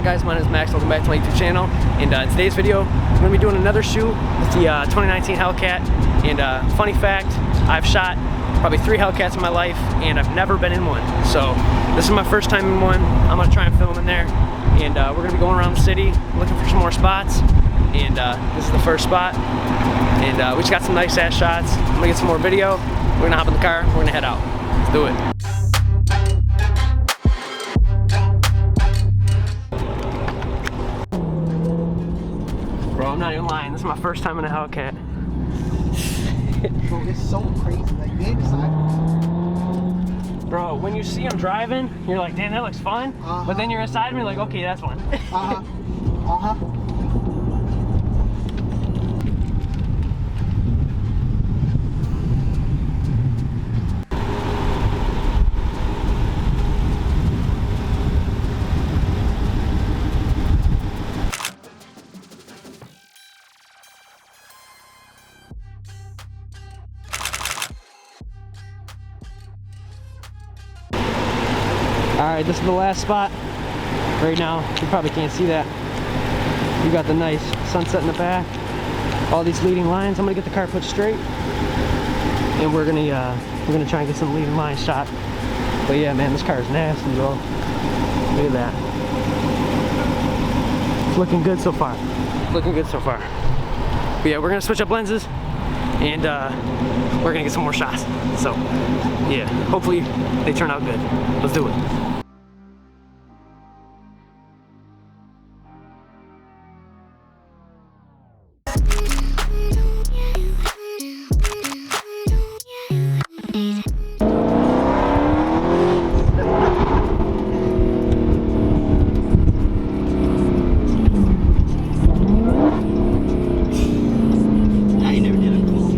guys, my name is Max, welcome back to my YouTube channel. And in today's video, I'm going to be doing another shoot with the 2019 Hellcat. And funny fact, I've shot probably 3 Hellcats in my life and I've never been in one. So this is my first time in one. I'm going to try and film in there. And we're going to be going around the city looking for some more spots. And this is the first spot. And we just got some nice ass shots. I'm going to get some more video. We're going to hop in the car, we're going to head out. Let's do it. Bro, I'm not even lying. This is my first time in a Hellcat. Bro, it's so crazy. Like, they decide. Bro, when you see them driving, you're like, damn, that looks fun. But then you're inside me like, okay, that's fun. Alright, this is the last spot. Right now, you probably can't see that. You got the nice sunset in the back. All these leading lines. I'm gonna get the car put straight. And we're gonna try and get some leading lines shot. But yeah, man, this car is nasty, bro. Look at that. It's looking good so far. Looking good so far. But yeah, we're gonna switch up lenses and we're gonna get some more shots. So yeah, hopefully they turn out good. Let's do it.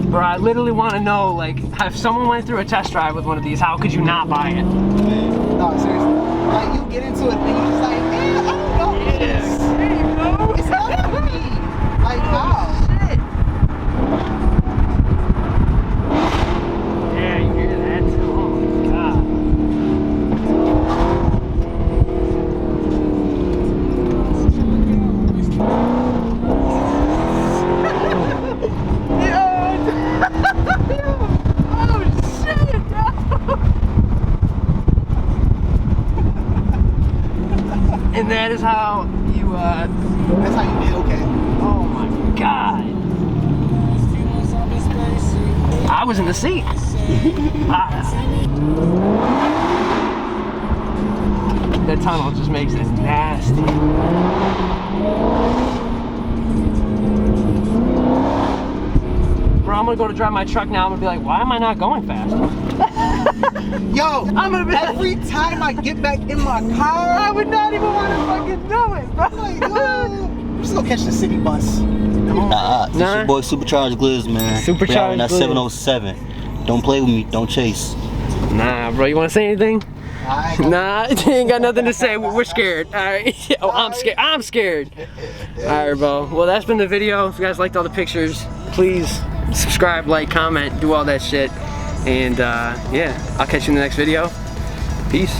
Bro, I literally want to know, like, if someone went through a test drive with one of these, how could you not buy it? No, seriously. Like, you get into it and you're just like, man, I don't know. Yeah. There you go. It's not for me. Like, how? Shit. Yeah, you hear that too. Oh my god. And that is how you, That's how you did okay. oh my god. I was in the seat. That tunnel just makes it nasty. Bro, I'm gonna go to drive my truck now. I'm gonna be like, why am I not going fast? Yo, I'm gonna be every time I get back in my car, I would not even want to fucking do it, bro. like, yo, I'm just gonna catch the city bus. Nah, this your boy Supercharged Gliz, man. Supercharged That Gliz. 707. Don't play with me. Don't chase. Nah, bro, you want to say anything? Nah, ain't got nothing to say. We're scared. All right. Oh, I'm scared. I'm scared. All right, bro. Well, that's been the video. If you guys liked all the pictures, please subscribe, like, comment, do all that shit. And yeah, I'll catch you in the next video. Peace.